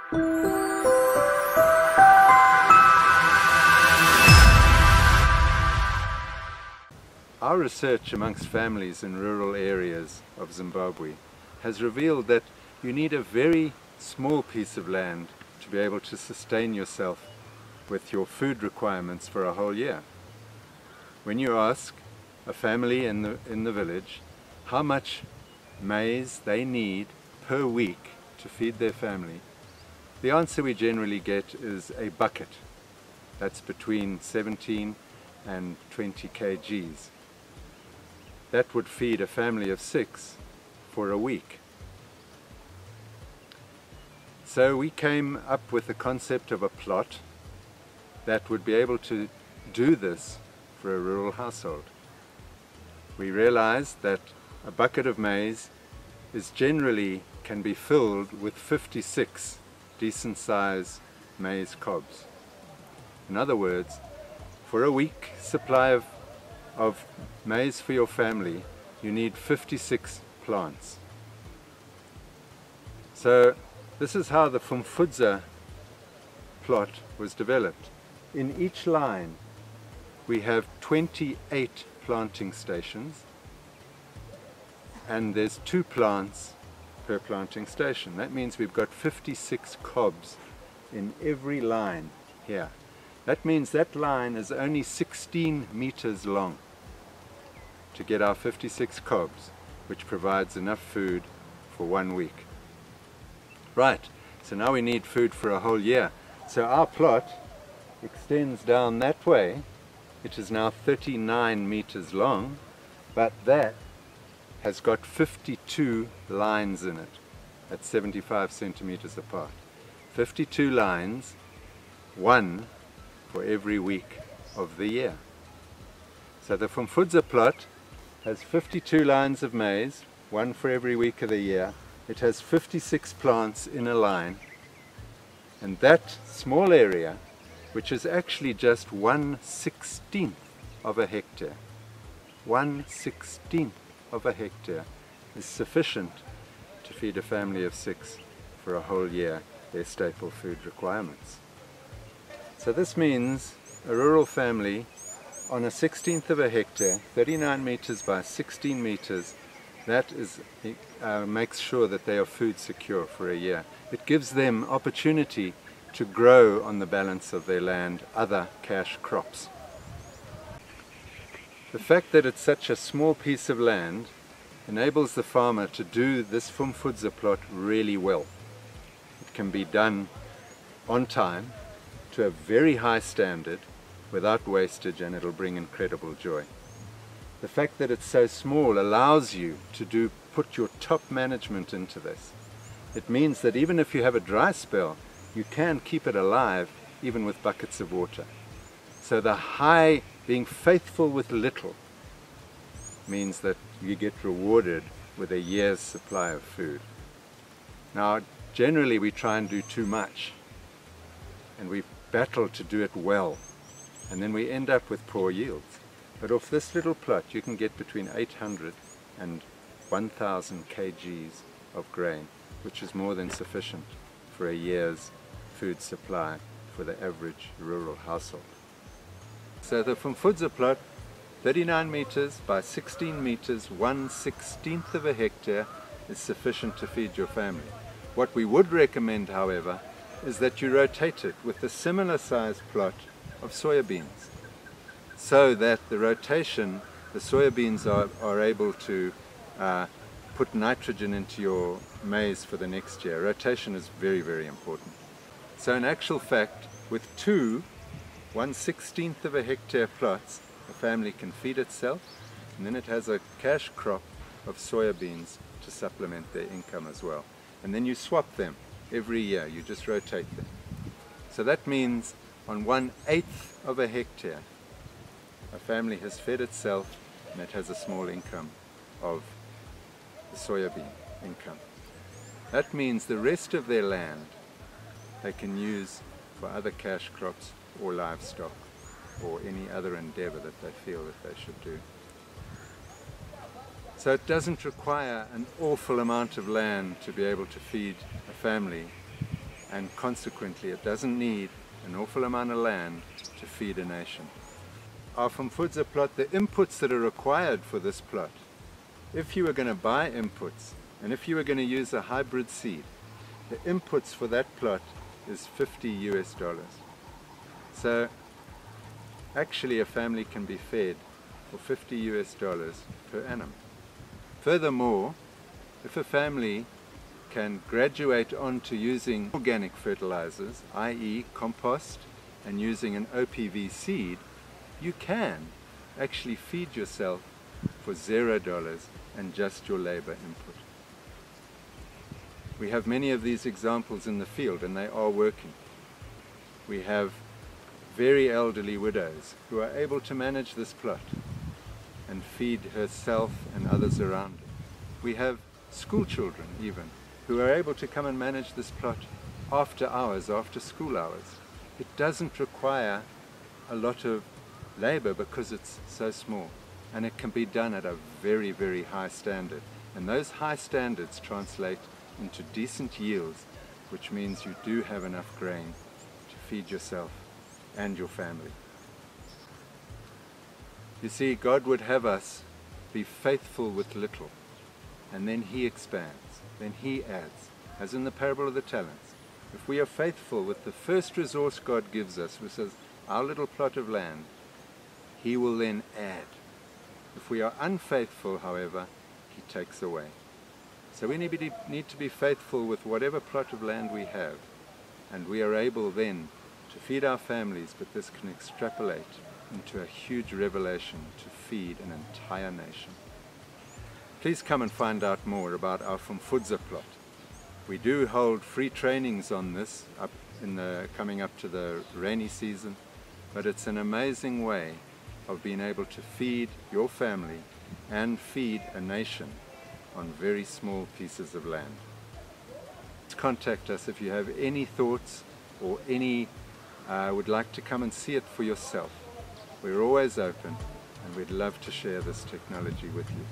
Our research amongst families in rural areas of Zimbabwe has revealed that you need a very small piece of land to be able to sustain yourself with your food requirements for a whole year. When you ask a family in the village how much maize they need per week to feed their family, the answer we generally get is a bucket. That's between 17 and 20 kgs. That would feed a family of 6 for a week. So we came up with the concept of a plot that would be able to do this for a rural household. We realized that a bucket of maize can be filled with 56 decent size maize cobs. In other words, for a week supply of maize for your family, you need 56 plants. So this is how the Pfumvudza plot was developed. In each line we have 28 planting stations, and there's 2 plants per planting station. That means we've got 56 cobs in every line here. That means that line is only 16 meters long to get our 56 cobs, which provides enough food for 1 week. Right, so now we need food for a whole year. So our plot extends down that way. It is now 39 meters long, but that has got 52 lines in it at 75 centimeters apart. 52 lines, 1 for every week of the year. So the Pfumvudza plot has 52 lines of maize, 1 for every week of the year. It has 56 plants in a line, and that small area, which is actually just 1/16 of a hectare, 1/16 of a hectare, is sufficient to feed a family of 6 for a whole year, their staple food requirements. So this means a rural family on a 1/16 of a hectare, 39 meters by 16 meters, that makes sure that they are food secure for a year. It gives them opportunity to grow on the balance of their land other cash crops. The fact that it's such a small piece of land enables the farmer to do this Pfumvudza plot really well. It can be done on time, to a very high standard, without wastage, and it'll bring incredible joy. The fact that it's so small allows you to put your top management into this. It means that even if you have a dry spell, you can keep it alive even with buckets of water. So being faithful with little means that you get rewarded with a year's supply of food. Now, generally we try and do too much, and we battle to do it well, and then we end up with poor yields. But off this little plot you can get between 800 and 1,000 kgs of grain, which is more than sufficient for a year's food supply for the average rural household. So the Pfumvudza plot, 39 meters by 16 meters, 1/16 of a hectare, is sufficient to feed your family. What we would recommend, however, is that you rotate it with a similar sized plot of soybeans, so that the soybeans are able to put nitrogen into your maize for the next year. Rotation is very, very important. So in actual fact, with 2 1/16 of a hectare plots, a family can feed itself, and then it has a cash crop of soybeans to supplement their income as well. And then you swap them every year, you just rotate them. So that means on 1/8 of a hectare, a family has fed itself, and it has a small income of the soybean income. That means the rest of their land they can use for other cash crops or livestock or any other endeavor that they feel that they should do. So it doesn't require an awful amount of land to be able to feed a family and consequently it doesn't need an awful amount of land to feed a nation. Our Pfumvudza plot, the inputs that are required for this plot, if you were going to buy inputs and if you were going to use a hybrid seed, the inputs for that plot is $50 US. So actually a family can be fed for $50 US per annum. Furthermore, if a family can graduate onto using organic fertilizers, i.e. compost, and using an OPV seed, you can actually feed yourself for $0 and just your labor input. We have many of these examples in the field and they are working. We have very elderly widows who are able to manage this plot and feed herself and others around her. We have school children even who are able to come and manage this plot after hours, after school hours. It doesn't require a lot of labor because it's so small, and it can be done at a very, very high standard. And those high standards translate into decent yields, which means you do have enough grain to feed yourself and your family. You see, God would have us be faithful with little, and then He expands, then He adds, as in the parable of the talents. If we are faithful with the first resource God gives us, which is our little plot of land, He will then add. If we are unfaithful, however, He takes away. So we need to be faithful with whatever plot of land we have, and we are able then to feed our families, but this can extrapolate into a huge revelation to feed an entire nation. Please come and find out more about our Pfumvudza plot. We do hold free trainings on this coming up to the rainy season, but it's an amazing way of being able to feed your family and feed a nation on very small pieces of land. Contact us if you have any thoughts or would like to come and see it for yourself. We're always open and we'd love to share this technology with you.